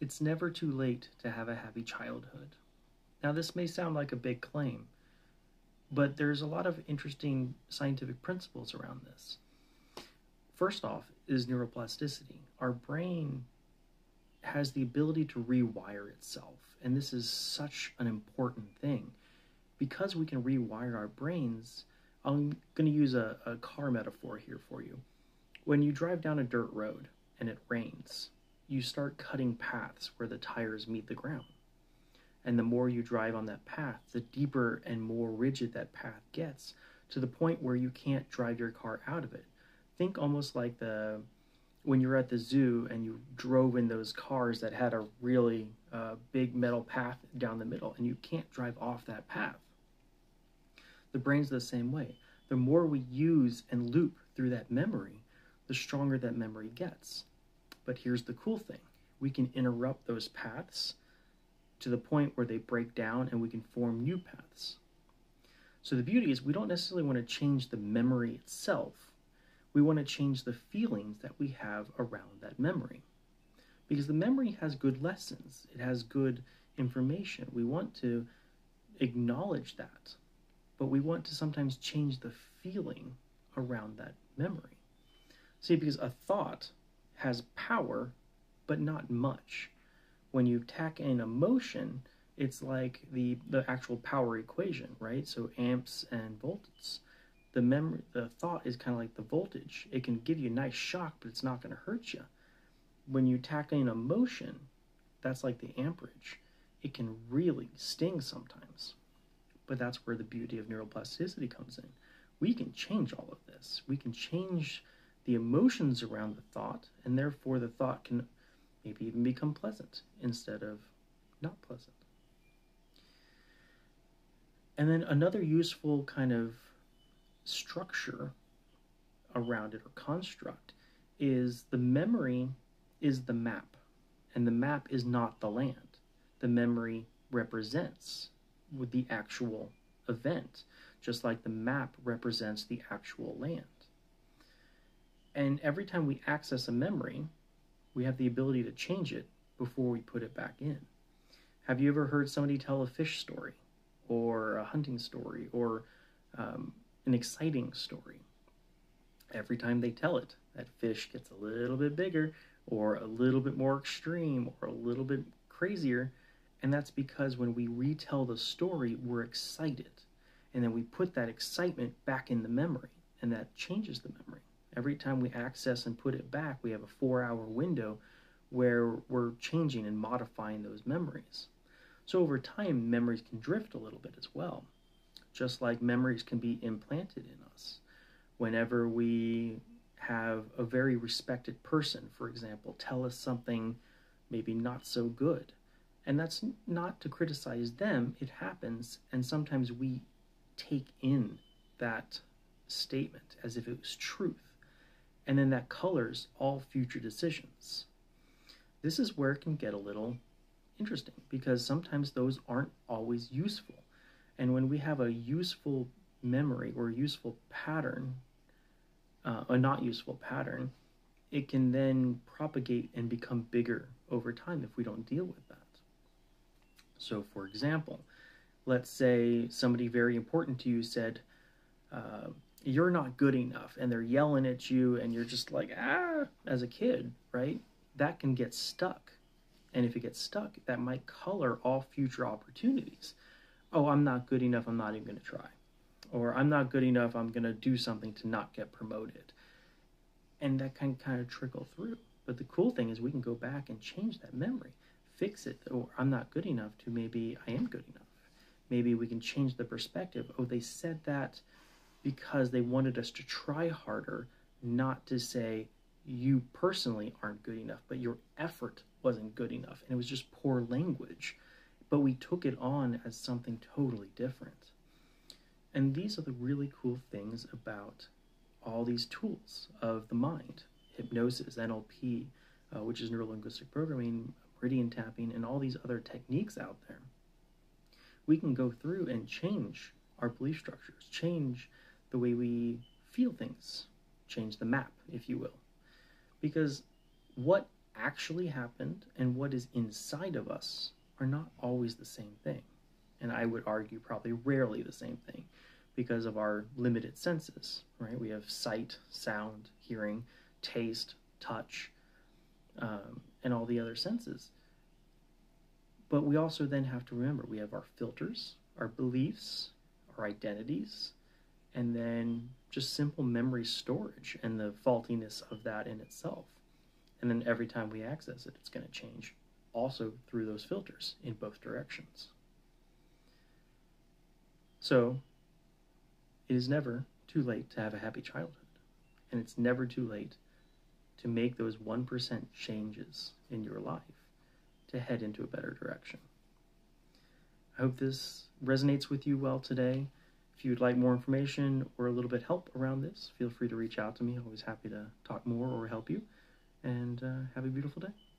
It's never too late to have a happy childhood. Now, this may sound like a big claim, but there's a lot of interesting scientific principles around this. First off is neuroplasticity. Our brain has the ability to rewire itself, and this is such an important thing. Because we can rewire our brains, I'm going to use a car metaphor here for you. When you drive down a dirt road and it rains, you start cutting paths where the tires meet the ground. And the more you drive on that path, the deeper and more rigid that path gets, to the point where you can't drive your car out of it. Think almost like when you're at the zoo and you drove in those cars that had a really big metal path down the middle, and you can't drive off that path. The brain's the same way. The more we use and loop through that memory, the stronger that memory gets. But here's the cool thing. We can interrupt those paths to the point where they break down and we can form new paths. So the beauty is we don't necessarily want to change the memory itself. We want to change the feelings that we have around that memory. Because the memory has good lessons. It has good information. We want to acknowledge that. But we want to sometimes change the feeling around that memory. See, because a thought has power, but not much. When you tack in emotion, it's like the actual power equation, right? So amps and volts. The thought is kind of like the voltage. It can give you a nice shock, but it's not going to hurt you. When you tack in emotion, that's like the amperage. It can really sting sometimes. But that's where the beauty of neuroplasticity comes in. We can change all of this. We can change the emotions around the thought, and therefore the thought can maybe even become pleasant instead of not pleasant. And then another useful kind of structure around it, or construct, is the memory is the map, and the map is not the land. The memory represents with the actual event, just like the map represents the actual land. And every time we access a memory, we have the ability to change it before we put it back in. Have you ever heard somebody tell a fish story, or a hunting story, or an exciting story? Every time they tell it, that fish gets a little bit bigger, or a little bit more extreme, or a little bit crazier. And that's because when we retell the story, we're excited. And then we put that excitement back in the memory, and that changes the memory. Every time we access and put it back, we have a 4-hour window where we're changing and modifying those memories. So over time, memories can drift a little bit as well, just like memories can be implanted in us. Whenever we have a very respected person, for example, tell us something maybe not so good, and that's not to criticize them, it happens, and sometimes we take in that statement as if it was truth, and then that colors all future decisions. This is where it can get a little interesting, because sometimes those aren't always useful. And when we have a useful memory or a useful pattern, a not useful pattern, it can then propagate and become bigger over time if we don't deal with that. So for example, let's say somebody very important to you said, you're not good enough, and they're yelling at you, and you're just like, as a kid, right? That can get stuck. And if it gets stuck, that might color all future opportunities. Oh, I'm not good enough, I'm not even going to try. Or I'm not good enough, I'm going to do something to not get promoted. And that can kind of trickle through. But the cool thing is we can go back and change that memory, fix it. Or I'm not good enough to maybe I am good enough. Maybe we can change the perspective. Oh, they said that because they wanted us to try harder, not to say you personally aren't good enough, but your effort wasn't good enough. And it was just poor language. But we took it on as something totally different. And these are the really cool things about all these tools of the mind. Hypnosis, NLP, which is neuro-linguistic programming, meridian tapping, and all these other techniques out there. We can go through and change our belief structures, change the way we feel things, change the map, if you will. Because what actually happened and what is inside of us are not always the same thing. And I would argue probably rarely the same thing because of our limited senses, right? We have sight, sound, hearing, taste, touch, and all the other senses. But we also then have to remember we have our filters, our beliefs, our identities, and then just simple memory storage and the faultiness of that in itself. And then every time we access it, it's going to change also through those filters in both directions. So it is never too late to have a happy childhood. And it's never too late to make those 1% changes in your life to head into a better direction. I hope this resonates with you well today. If you would like more information or a little bit help around this, feel free to reach out to me. I'm always happy to talk more or help you. And have a beautiful day.